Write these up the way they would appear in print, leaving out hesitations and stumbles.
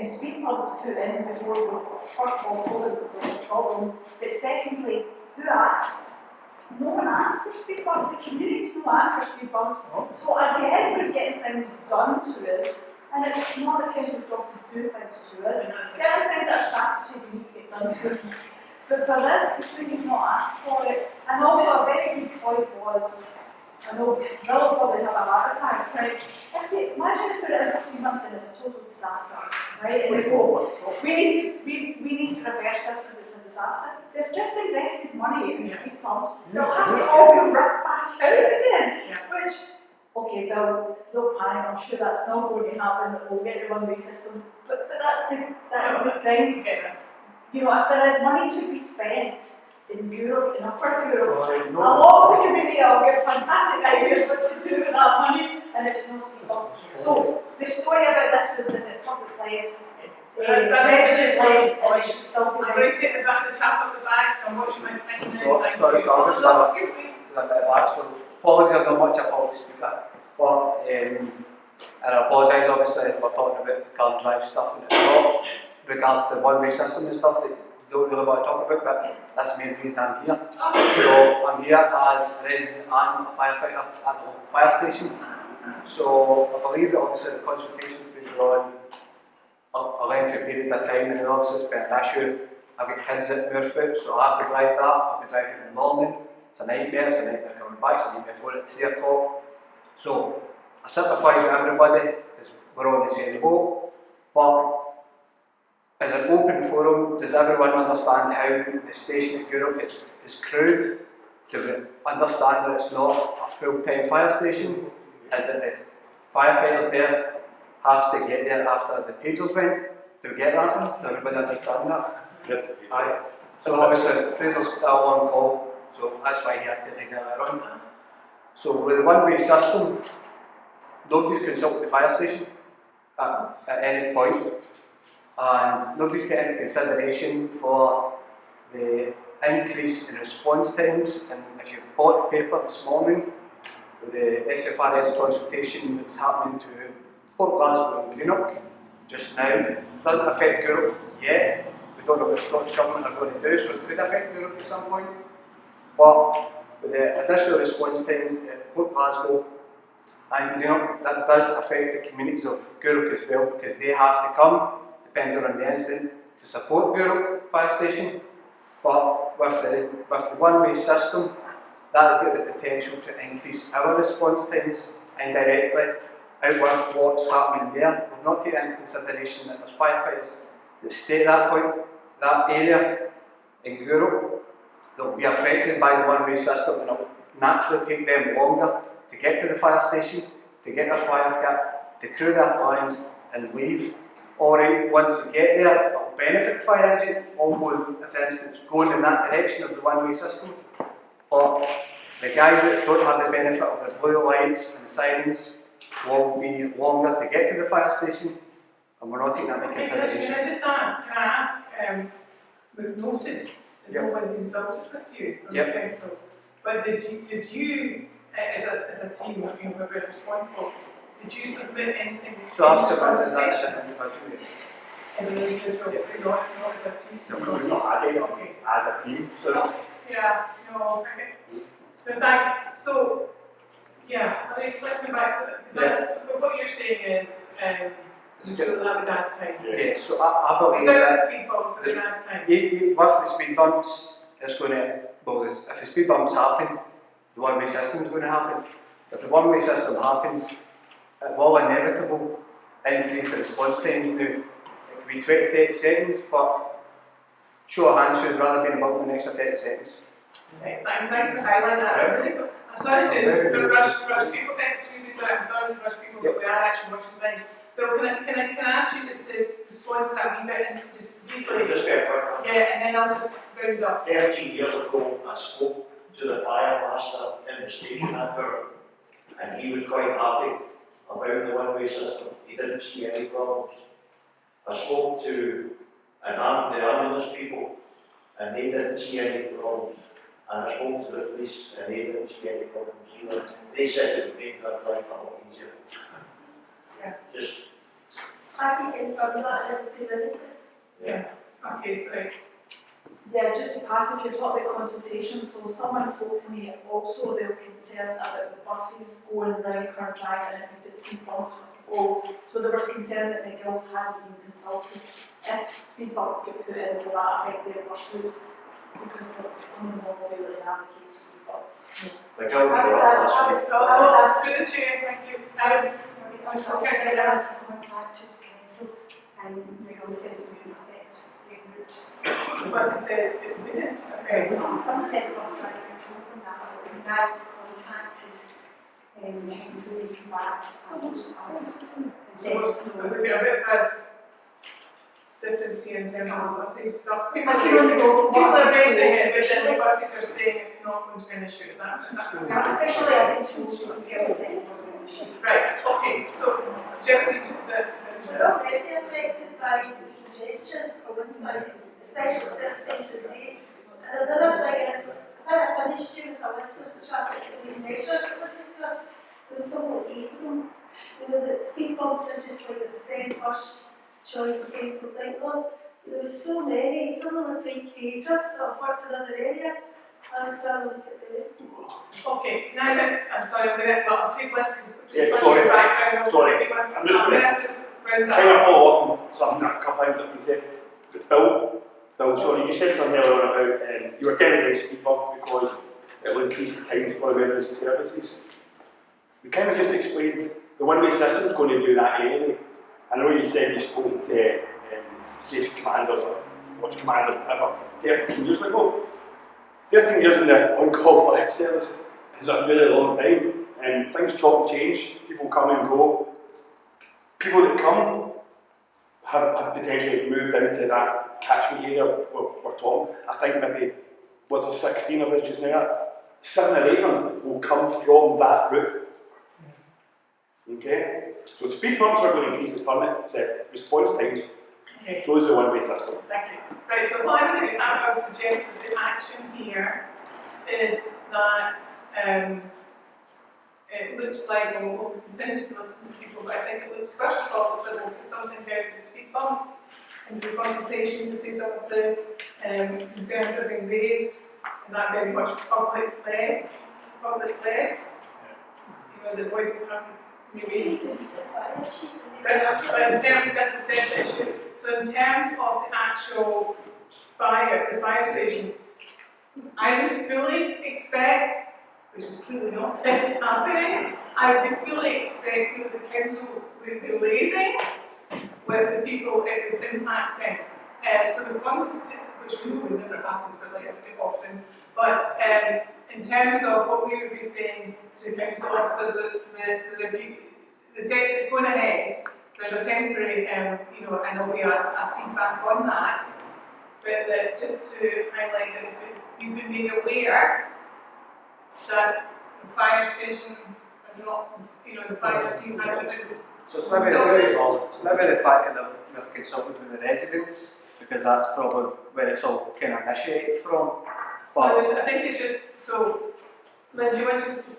getting speed bumps put in before we first of all told them that there's a problem, but secondly, who asks? No one asks for speed bumps, the community's not asked for speed bumps. So again, we're getting things done to us, and it's not the council's job to do things to us. Certain things that are strategy we need to get done to us. But for this, the community's not asked for it. And also a very good point was, I know they'll probably have a heart attack, right? Imagine if we put it in 15 months and it's a total disaster, right? And we go, we need to reverse this because it's a disaster. They've just invested money in speed bumps. They'll have to all be ripped back out again. Which, okay, Bill, don't panic. I'm sure that's not going to happen. We'll get the one-way system. But that's the thing. You know, if there is money to be spent in Gourock, in Upper Gourock, a lot of the community will get fantastic ideas what to do with that money, and it's no speed bumps. So the story about this was that the public lights, resident lights, and it should still be. I'm going to take the chap up the back, so I'm watching my time now. Sorry, so I'll just have a bit back. So apologies, I'm not much a public speaker, but and I apologise. Obviously, we're talking about the car drive stuff, and it's not regards to the one-way system and stuff that you don't really want to talk about, but that's the main reason I'm here. So I'm here as a resident and a firefighter at the local fire station. So I believe that obviously the consultation's been on a lengthy period of time, and obviously it's been an issue. I've got kids that move out, so I have to drive that. I'll be driving in the morning. It's a nightmare coming back, it's a nightmare going at 3 o'clock. So I sympathise with everybody, because we're all in the same boat. But as an open forum, does everyone understand how the station at Gourock is crewed? Do we understand that it's not a full-time fire station, and that the firefighters there have to get there after the pagers went? Do we get that? Does everybody understand that? Yep. Aye. So obviously, Fraser's still on call, so that's why he had to get that on. So with the one-way system, nobody's consulted the fire station at any point. And nobody's taken consideration for the increase in response times. And if you bought the paper this morning, with the SFRS consultation that's happening to Port Glasgow and Gourock just now, doesn't affect Gourock yet. We don't know what the Scottish Government are going to do, so it could affect Gourock at some point. But with the additional response times at Port Glasgow and Gourock, that does affect the communities of Gourock as well, because they have to come, depending on the incident, to support Gourock Fire Station. But with the one-way system, that has got the potential to increase our response times indirectly out with what's happening there. We've not taken into consideration that there's firefighters that stay at that point, that area in Gourock, that will be affected by the one-way system, and it will naturally take them longer to get to the fire station, to get their fire kit, to crew their plans and leave. Alright, once they get there, it will benefit the fire engine, although, for instance, going in that direction of the one-way system. But the guys that don't have the benefit of the blue lights and the sirens will be longer to get to the fire station, and we're not taking that into consideration. Can I ask, we've noted that no one consulted with you from the council, but did you as a team, whoever is responsible, did you submit anything? So I've submitted that as an individual. Not as a team? No, we're not adding as a team. So okay. But thanks. So, let's go back to that. Because so what you're saying is, you still have a bad time. Yeah, so I believe without that the speed bumps, it's a bad time. with the speed bumps, it's going to, if the speed bumps happen, the one-way system is going to happen. If the one-way system happens, it will inevitably increase the response times to, it could be 20 to 30 seconds, but show of hands should rather be about the next 30 seconds. Okay, thanks for highlighting that. I'm sorry to rush people, excuse me, sorry, I'm sorry to rush people, but we are actually rushing time. Bill, can I ask you just to respond to that wee bit and just briefly? just get and then I'll just round up. 13 years ago, I spoke to the fire master in the station at Gourock, and he was quite happy about the one-way system. He didn't see any problems. I spoke to the ambulance people, and they didn't see any problems. And I spoke to the police, and they didn't see any problems either. They said it would make their life a lot easier. Yeah. Just I think in further that would be limited. Yeah. Okay, so Yeah, just to pass, if you're talking about consultation, so someone told me also they were concerned about the buses going round Current Drive and if it's speed bumps. So there was concern that the girls hadn't been consulted if speed bumps get put in, will that affect their bus routes? Because someone will be able to navigate speed bumps. The girls I were was up asked, last I was asked, through the chair, thank you. I was contacted council and the girls said it wouldn't affect their route. The bus said it didn't affect. Some said the bus driver told them that, but we've now contacted council, they came back and asked and said So no. we've got a bit of a difference here in terms of buses. So people I can only go from what are I'm raising told. it, but then the buses are saying it's not going to be an issue. Is that Now, officially, I've been told that the girls said it wasn't an issue. right? Okay. So Jeremy, just We're already affected by congestion for one thing, especially citizens today. And another thing is, I finished you with a list of the traffic speed measures that were discussed. There was somewhat 8 of them. You know, that speed bumps are just like the very first choice of things to think of. There were so many, some of them are quite creative, that have worked in other areas. I'd rather look at them. okay. Now I'm sorry, I'm going to I'll take one. Yeah, sorry. Sorry. I'm just going to have to round Kind up. of follow up on something that a couple of times have been said. Bill, sorry, you said something earlier on about you were getting against speed bump because it will increase the times for emergency services. We kind of just explained the one-way system is going to do that anyway. I know you said you spoke to station commanders or watch commanders ever 13 years ago. 13 years in the on-call fire service is a really long time, and things chop and change. People come and go. People that come have potentially moved into that catchment area we're talking. I think maybe, what's there, 16 of us just now? 7 or 8 of them will come from that route. Okay? So speed bumps are going to increase the response times. Okay. So is the one-way system. Thank you. Right, so what I'm going to suggest as the action here is that it looks like we'll continue to listen to people, but I think it looks, first of all, that we'll put something down with the speed bumps into the consultation to see some of the concerns that are being raised, and that very much public-led. You know, the voices haven't been raised. But in terms, that's a separate issue. So in terms of the actual the fire stations, I would fully expect, which is clearly not happening, I would be fully expecting that the council would be liaising with the people it was impacting. So the consultation, which we know never happens, but like often, but in terms of what we would be saying to council officers, is the review, the tech is going ahead. There's a temporary, and there'll be a feedback on that. But that just to highlight that you've been made aware that the fire station is not, the fire team hasn't been. So it's maybe the fact that they've consulted with the residents, because that's probably where it's all kind of initiated from. But I think it's just so. Lynn, do you want to just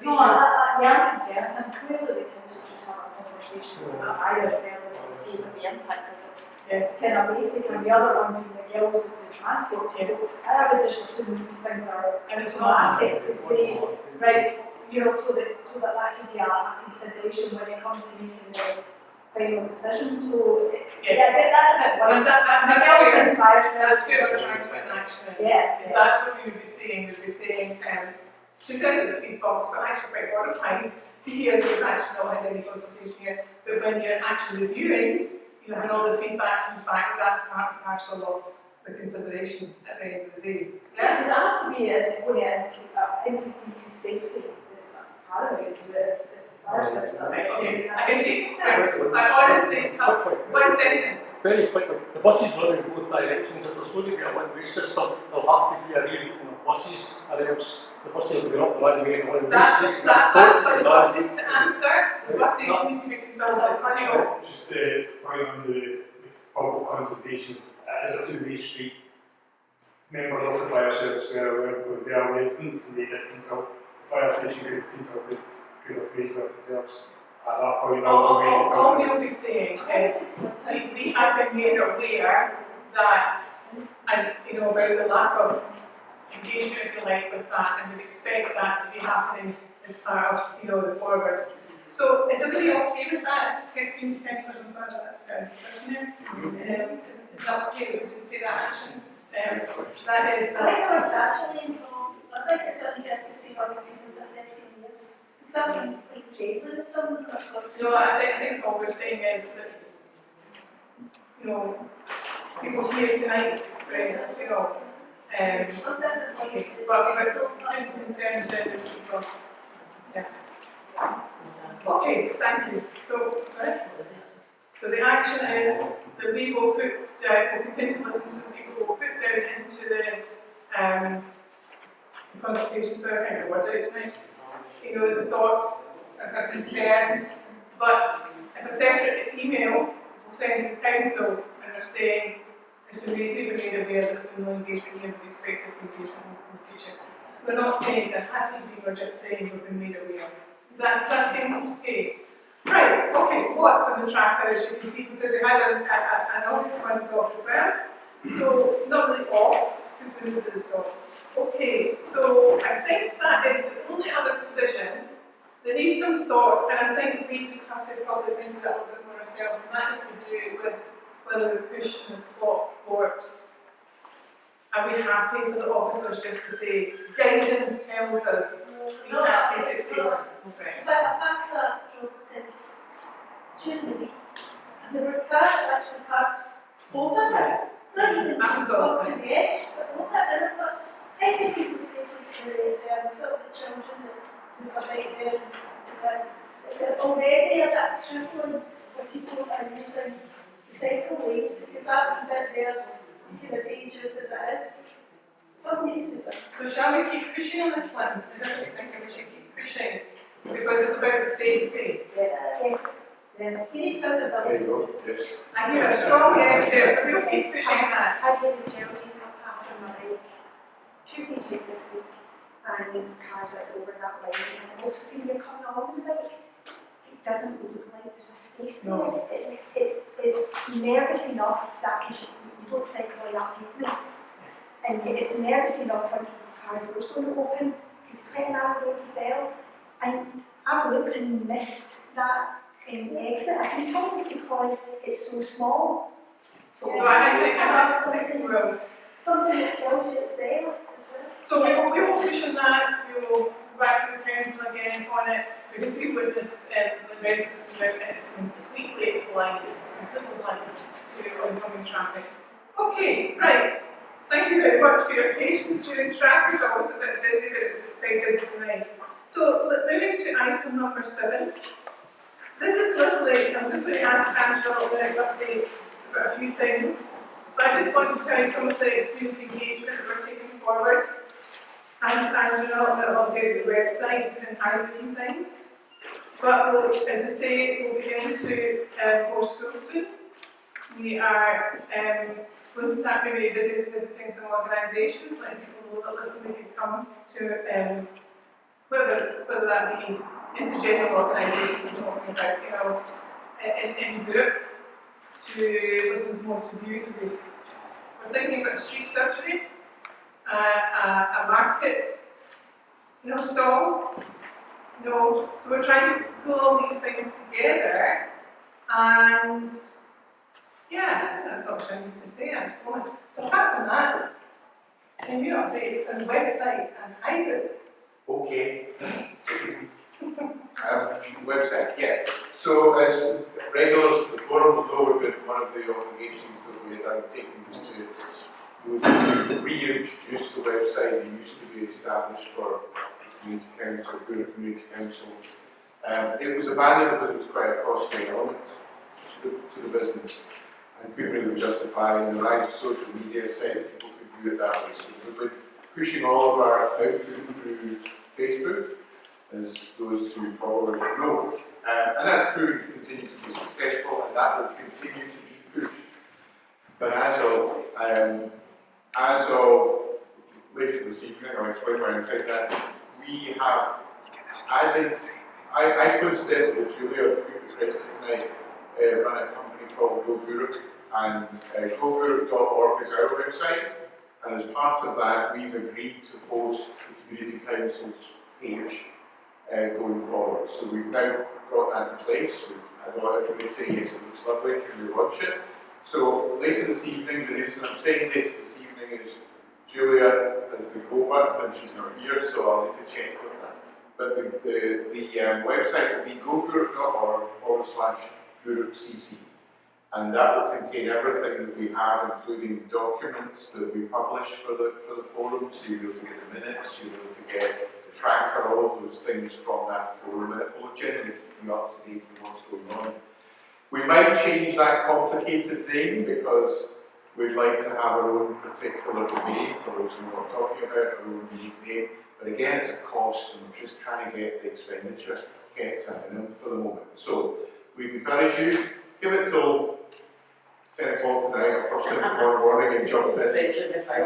No, I'm concerned, and clearly the council should have a conversation with either service to see what the impact is. yes. Kind of basic, and the other one being the girls is the transport people. I would just assume these things are And it's not. automatic to say, right, so that could be a consideration when it comes to making the final decision. So Yes. that's a bit Well, one. that's The girls where in fire that's service. where we're trying to put an action in. Yeah. Is that's what we would be saying? We'd be saying, consider the speed bumps, but actually quite horrified to hear that you've actually not had any consultation here. But when you're actually reviewing, when all the feedback comes back, that's part and parcel of the consideration at the end of the day. Yeah, because it has to be, is it going to increase safety? It's paramount to the fire service. I can see, I honestly, one sentence. Very quickly, the buses run in both directions. If there's going to be a one-way system, there'll have to be a reroute in the buses, or else the buses will be up the one-way and one-way. That's for the buses to answer. The buses need to be consulted. Just point on the public consultations, as a two-way street, members of the fire service were aware because they are residents and they did consult. The fire station could have consulted, could have raised up themselves. at that point, All we'll be saying is, we have been made aware that, and you know, about the lack of engagement, if you like, with that, and we expect that to be happening as part of, you know, the forward. So is everybody okay with that? Community councillors and so on, that's discussion here. Is that okay? We'll just take that action. That is I think I'm actually involved. I think it's unfair to see what we've seen in the 13 years. Something like favourite, someone no, I think what we're saying is that, you know, people here tonight experienced, you know, but concerns that people, yeah. Okay, thank you. So the action is that we will put, we'll continue to listen to people, we'll put down into the consultation, so I kind of word it tonight, you know, the thoughts and concerns, but as a separate email, we'll send to the council and we're saying it's been made aware there's been no engagement here, we expect engagement in the future. So we're not saying there has to be, we're just saying we've been made aware. Does that seem okay? Right, okay, what's on the tracker, as you can see, because we had an office one off as well. So, not really off, who's going to do this off? Okay, so I think that is the only other decision that needs some thought, and I think we just have to probably think a little bit more ourselves, and that is to do with whether we push the clock forward. Are we happy for the officers just to say, guidance tells us, we can't make it safer? Okay. In fact, I passed that job to during the week, and there were cars actually parked over there. Not even just up to the edge, but over there. And I thought, how can people say to the children that move about there? It's already a bit trivial for people and using the cycle lanes, because that bit there's dangerous as it is. Something needs to be done. So shall we keep pushing on this one? Is everybody thinking we should keep pushing? Because it's about safety. Yes. Scenic visibility. There you go, yes. I hear a strong yes there, so we'll keep pushing that. I gave Geraldine a pass on my bike 2 days this week, and cars are over that line. And I've also seen you coming along the bike. It doesn't look like there's a space there. No. It's nervous enough that you don't cycle in that pavement. And it's nervous enough when the car door's going to open. It's quite a narrow road as well. And I've looked and missed that exit a few times because it's so small. So I think something that tells you it's there as well. So we will push on that, we will go back to the council again on it, because we've witnessed the residents about it, it's completely blind to oncoming traffic. Okay, right. Thank you very much for your patience during traffic. I was a bit busy, but it was very busy tonight. So moving to item number 7. This is literally, I'm just going to ask Angela a little bit of updates about a few things. But I just want to tell you some of the community engagement that we're taking forward. And Angela will update the website and how we do things. But we'll, as I say, we'll begin to host schools soon. We are going to start maybe visiting some organisations, letting people know that listen, they can come to whether that be intergenerational organisations I'm talking about, you know, in group, to listen to more to views of it. We're thinking about street surgery, a market, stall, so we're trying to pull all these things together, and yeah, I think that's all I need to say at this moment. So apart from that, can you update on the website and hybrid? Okay. Website, yeah. So as regulars to the forum will know, we've been one of the obligations that we had undertaken was to reintroduce the website that used to be established for Community Council, Gourock Community Council. It was abandoned because it was quite a costly element to the business and couldn't really justify, and the rise of social media said that people could view it that way. So we've been pushing all of our output through Facebook, as those who follow us know. And that's proven to continue to be successful, and that will continue to be pushed. But as of later this evening, I'll explain why I said that, we have added I coincidentally, Julia, who was present tonight, run a company called Gourock, and gourock.org is our website, and as part of that, we've agreed to host the Community Council's page going forward. So we've now got that in place. I know everybody saying yes, it looks lovely, can we watch it? So later this evening, the reason I'm saying later this evening is Julia has the go button and she's not here, so I'll need to check with her. But the website will be gourock.org/GourockCC, and that will contain everything that we have, including documents that we publish for the forum. So you'll be able to get the minutes, you'll be able to get the tracker, all of those things from that forum, and it will generally keep you up to date with what's going on. We might change that complicated name because we'd like to have our own particular domain for those who are talking about, our own unique name. But again, it's a cost, and we're just trying to get the expenditure kept at a minimum for the moment. So we encourage you, give it till 10 o'clock tonight or first thing tomorrow morning and jump in, and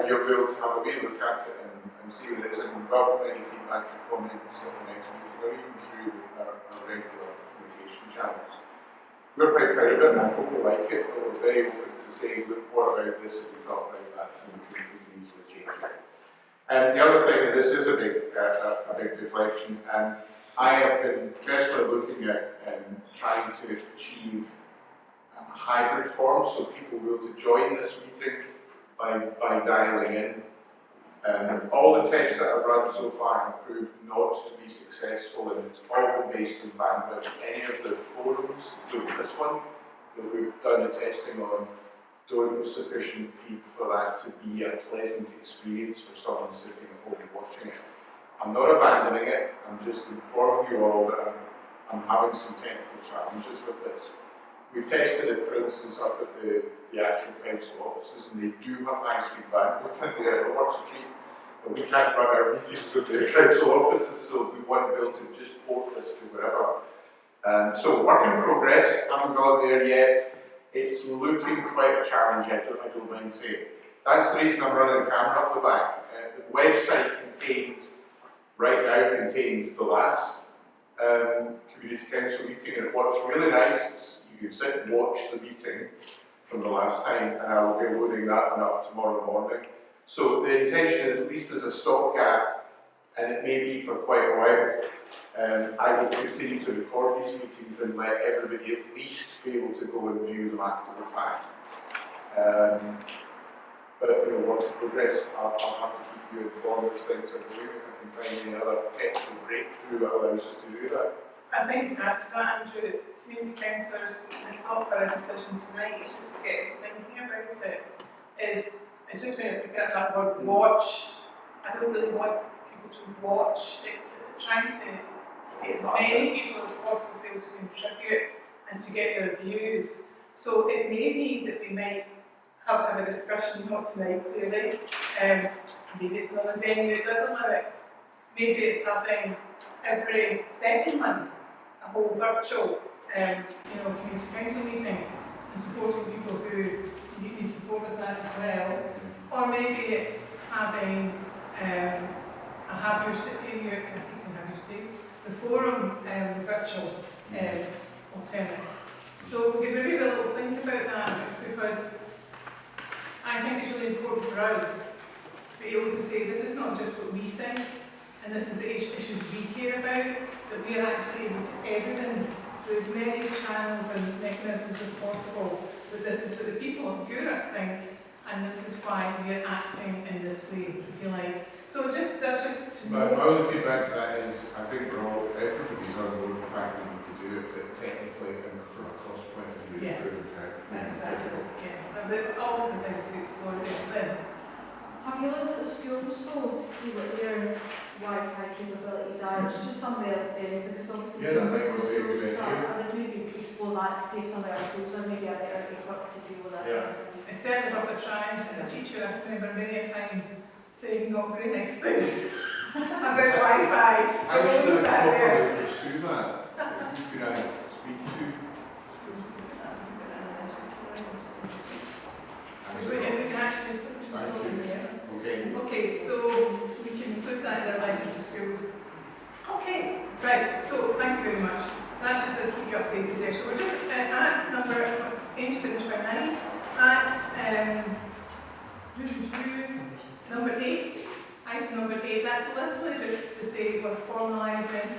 you'll be able to have a wee look at it and see what it is, and welcome any feedback and comments at the next meeting, or even through our regular communication channels. We're quite proud of it, and I hope you like it, but we're very open to saying, look, what about this, if we thought about that, and we can easily change it. And the other thing, and this is a big deflection, and I have been personally looking at trying to achieve a hybrid form, so people will be able to join this meeting by dialing in. All the tests that I've run so far have proved not to be successful, and it's all been based on bandwidth. Any of the forums, including this one, that we've done the testing on, don't have sufficient feed for that to be a pleasant experience for someone sitting at home and watching it. I'm not abandoning it, I'm just informing you all that I'm having some technical challenges with this. We've tested it, for instance, up at the actual council offices, and they do have high-speed bandwidth in there. It works a treat, but we can't run our meetings at the council offices, so we want to be able to just port this to wherever. So work in progress, haven't got there yet. It's looking quite a challenge, I don't mind saying. That's the reason I'm running the camera up the back. The website contains the last Community Council meeting, and what's really nice is you can sit and watch the meeting from the last time, and I will be loading that one up tomorrow morning. So the intention is, at least as a stopgap, and it may be for quite a while, I will continue to record these meetings and let everybody at least be able to go and view them after the fact. But work in progress. I'll have to keep you informed as things are going, if I can find any other technical breakthrough that allows us to do that. I think to add to that, Andrew, community councillors, it's not for a decision tonight, it's just to get us thinking about it. It's just when it gets that word watch, I don't really want people to watch, it's trying to get as many people as possible to be able to contribute and to get their views. So it may be that we might have to have a discussion, not tonight clearly, maybe it's another venue that does allow it. Maybe it's having every second month a whole virtual community council meeting and supporting people who need support with that as well. Or maybe it's having the forum virtual alternative. So we could maybe have a little think about that, because I think it's really important for us to be able to say this is not just what we think, and this is the issues we care about, that we are actually able to evidence through as many channels and mechanisms as possible that this is what the people of Gourock think, and this is why we are acting in this way, if you like. So that's just to My only feedback to that is, I think everybody's on board with the fact that we need to do it, but technically and from a cost point of view, it's very exactly. Yeah, but obviously things to explore then. Have you looked at the schools though to see what their Wi-Fi capabilities are? It's just somewhere there, because obviously the schools and if maybe explore that to see if some of our schools are maybe a better equipped to deal with that. Yeah. It's certainly worth a try. As a teacher, I remember many a time saying not very nice things about Wi-Fi. How should I properly pursue that? Who could I speak to? We can actually put people in there. Okay, so we can include that in our letter to schools. Okay, right, so So, thank you very much. That's just to keep you updated there. So we're just at number, aim to finish by 9, at number 8, item number 8, that's literally just to say we're formalising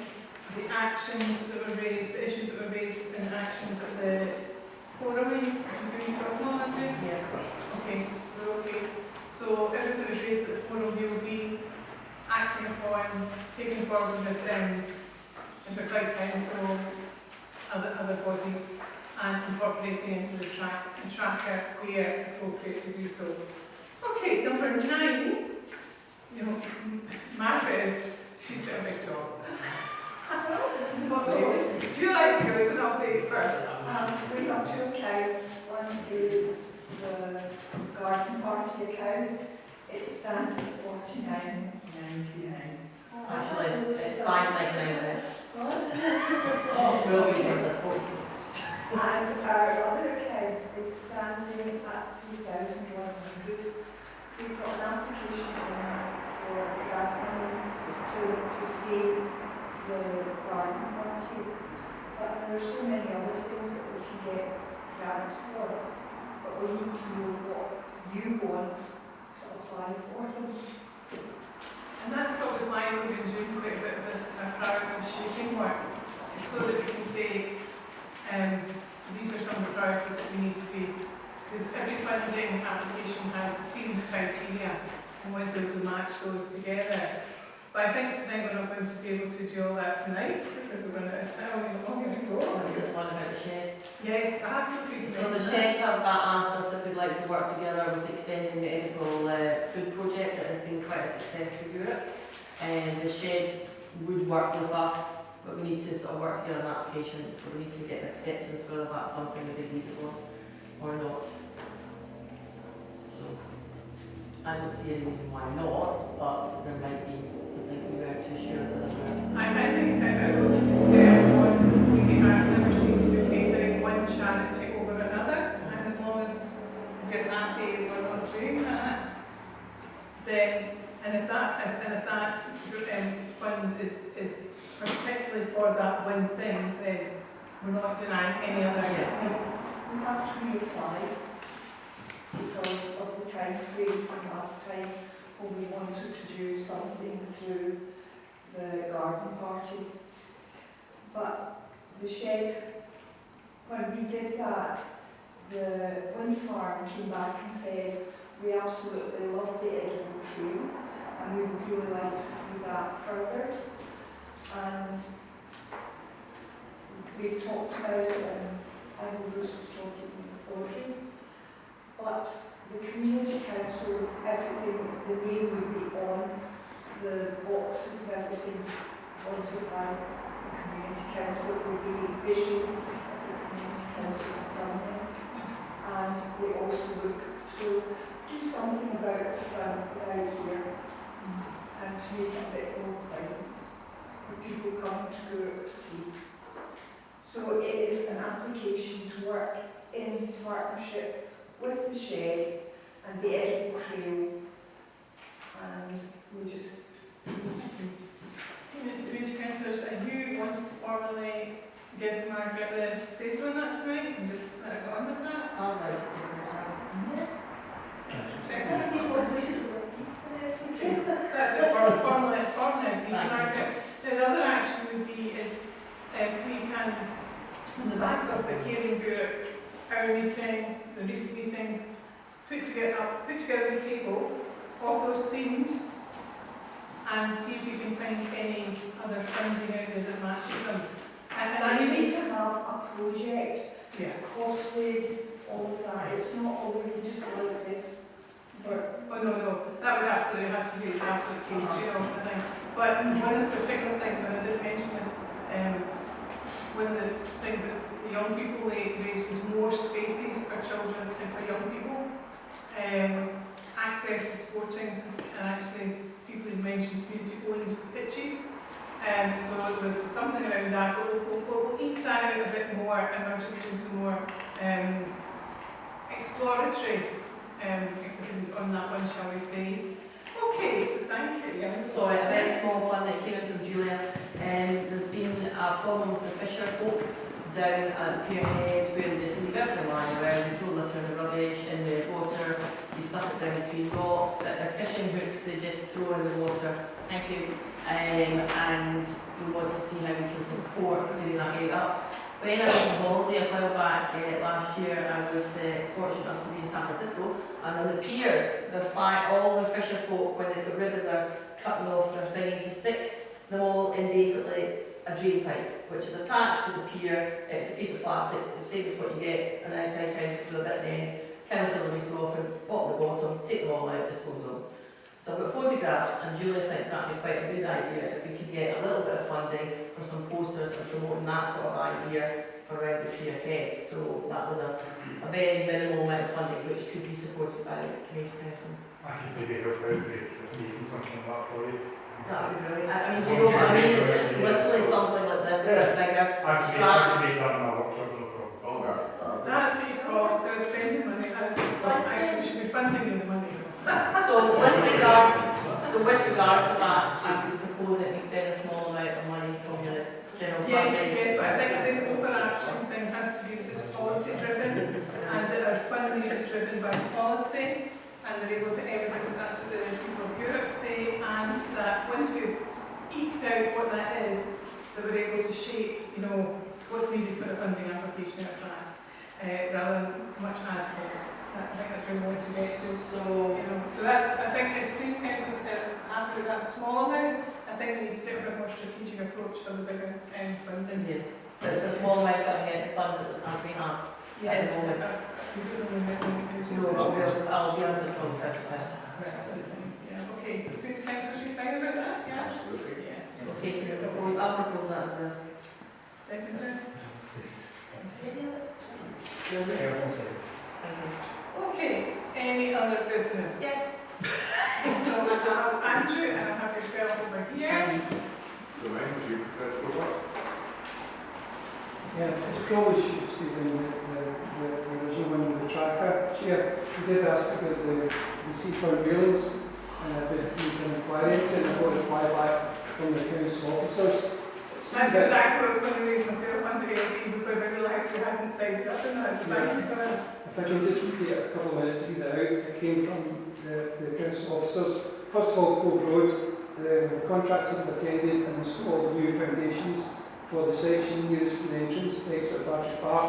the actions that were raised, the issues that were raised in actions at the forum. Are you doing formal, Andrew? Yeah. Okay, so we're okay. So everything that was raised at the forum, we will be acting upon, taking forward with Gourock Council, other bodies, and incorporating into the tracker where appropriate to do so. Okay, number 9, you know, Margaret she's got a big job. So, would you like to give us an update first? We have 2 accounts. One is the garden party account. It stands at $49.99. Actually, it's $5.99. What? Oh, will be because it's 40. And our other account is standing at $3,100. We've got an application for grant money to sustain the garden party, but there are so many other things that we can get grants for, but we need to know what you want to apply for them. And that's probably why we've been doing quite a bit of this kind of priority shaping work, so that we can say, these are some of the priorities that we need to be, because every funding application has themed criteria and whether to match those together. But I think tonight we're not going to be able to do all that tonight because we're going to tell you all going to go. Just one about the shed. Yes, I have feel free to So the shed have asked us if we'd like to work together with extending the edible food project that has been quite a success for Gourock. And the shed would work with us, but we need to sort of work together on an application, so we need to get acceptance whether that's something that they need or not. So I don't see any reason why not, but there might be. I think we weren't too sure that I think our only concern was that we never seem to be favouring one charity over another, and as long as we're happy we're not doing that, then if that fund is particularly for that one thing, then we're not denying any other needs. We have to reapply because of the time frame from last time when we wanted to do something through the garden party. But the shed, when we did that, the wind farm came back and said, we absolutely love the edible tree and we would really like to see that furthered. And we've talked about it, and I know Bruce was talking with Audrey, but the community council, everything, the name would be on the boxes and everything's sponsored by the community council. It would be visual that the community council have done this, and they also look to do something about the front right here and to make it a bit more pleasant for people coming to Gourock to see. So it is an application to work in partnership with the shed and the edible trail, and we just need to see. Community councillors, are you wanting to formally give Margaret the say so on that tonight and just let it go on with that? I'll vote for That's it, formally Margaret. The other action would be is if we can, on the back of the Caring Group, our meeting, the recent meetings, put together a table of those themes and see if we can find any other funding out there that matches them. And you need to have a project, yeah, costed, all of that. It's not only just like this. Oh no, that would absolutely have to be the absolute case, you know, I think. But one of the particular things, and I did mention this, one of the things that the young people raised was more spaces for children and for young people, access to sporting, and actually people had mentioned community-owned pitches. So it was something around that, but we'll eat that out a bit more, and we're just doing some more exploratory activities on that one, shall we say. Okay, so thank you. Yeah. So a very small fund that came in from Julia, and there's been a problem with the fisher folk down at Pier Head where they just leave everything lying around, they throw litter in the rubbish, in the water, they stuff it down between rocks, but their fishing hooks they just throw in the water. Thank you. And we want to see how we can support clearing that area up. When I was on holiday a while back last year, I was fortunate enough to be in San Francisco, and on the piers, all the fisher folk, when they got rid of their cutting off their thingies, to stick them all in basically a drain pipe, which is attached to the pier. It's a piece of plastic, the same as what you get an outside house through a bit at the end. Council will restore from bottom to bottom, take them all out, dispose of them. So I've got photographs, and Julie thinks that would be quite a good idea if we could get a little bit of funding for some posters and promoting that sort of idea for around the Pier Heads. So that was a very minimal amount of funding which could be supported by the Community Council. I could maybe help out with making something like that for you. That would be brilliant. I mean, do you know what I mean? It's just literally something like this, a bit bigger. I can take that in my workshop, no problem. That's what you call it, so spending money. Actually, we should be funding the money. So with regards to that, I would propose that we spend a small amount of money from the general funding. Yes, but I think the overarching thing has to be that it's policy driven, and that our funding is driven by policy, and they're able to evidence that's what the people of Gourock say, and that once we've eked out what that is, that we're able to shape, what's needed for a funding application out of that, rather than so much ad hoc. I think that's where we want to get to. So that's, I think if Community Councils after that small amount, I think we need to take a bit more strategic approach for the bigger funding. Yeah. But it's a small amount coming out of funds as we have. Yes, at the moment. I'll be under control first. Yeah, okay, so Community Councils, you fine about that? Yeah? Absolutely. Yeah. Okay, I'll propose that as well. Second. Okay, any other business? Yes. So I have Andrew and I have yourself over here. So when would you prefer to go up? Yeah, it's probably should see the original one with the tracker. Chair, we did ask about the seafront railings, and I did make an inquiry into it, and I got a reply back from the council officers. That's exactly what I was going to raise myself under AD because I realised we hadn't tied it up in that, so thank you for that. If I can just take a couple of minutes to read that out, it came from the council officers. First of all, Cove Road, the contractors have attended and installed new foundations for the section nearest to the entrance, exit Battery Park,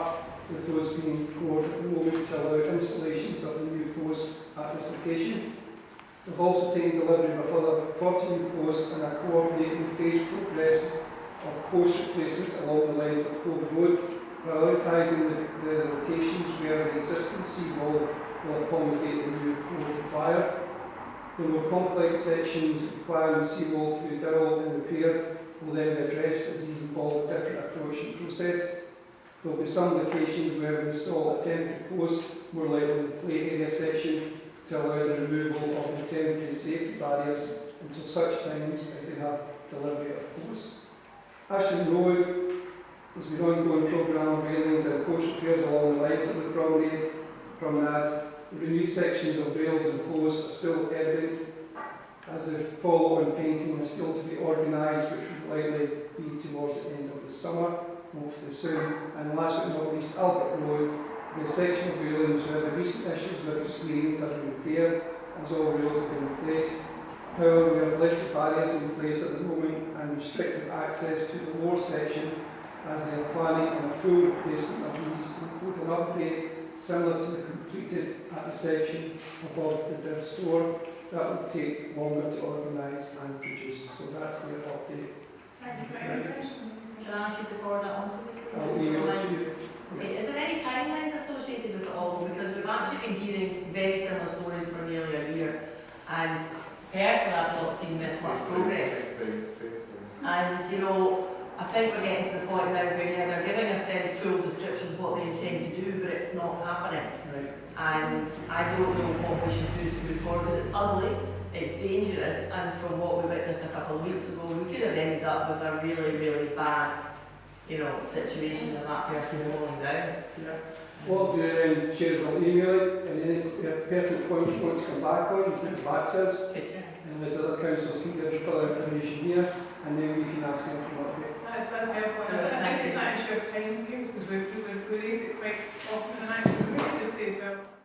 with those being poured at the moment to allow installations of the new posts at this location. We've also taken delivery of a further 40 new posts and are coordinating phased progress of post replacement along the length of Cove Road, prioritising the locations where the existing seawall will accommodate the new code required. The more complex sections requiring the seawall to be dowelled and repaired will then be addressed as these involve a different approach and process. There will be some locations where we install a temporary post, more likely in the play area section, to allow the removal of the temporary safety barriers until such times as they have delivery of posts. Ashton Road has been ongoing programme of railings and post repairs along the length of the promenade. The renewed sections of rails and posts are still evident, as the follow-on painting is still to be organised, which would likely be towards the end of the summer, hopefully soon. And last but not least, Albert Road, the section of railings where the recent issues we've experienced have been repaired, as all rails have been replaced. However, we have lifted barriers in place at the moment and restricted access to the lower section, as they are planning on a full replacement of these to include an upgrade similar to the completed at the section above the div store. That would take longer to organise and produce. So that's the update. Thank you very much. Can I ask you to forward that on to me? I'll email it to you. Okay, is there any timelines associated with it all? Because we've actually been hearing very similar stories for nearly a year, and personally I've not seen much progress. And I think we're getting to the point now where they're giving us then full descriptions of what they intend to do, but it's not happening. Right. And I don't know what we should do to move forward. It's ugly, it's dangerous, and from what we witnessed a couple of weeks ago, we could have ended up with a really, really bad, situation of that person falling down. Yeah. What I'll do then, Chair, I'll email it, and then pertinent points you want to come back on, you can come back to us. Good. And as other councils can give us further information here, and then we can ask them for an update. That's helpful. And I think it's that issue of timescales, because we raise it quite often in action, so we just say as well.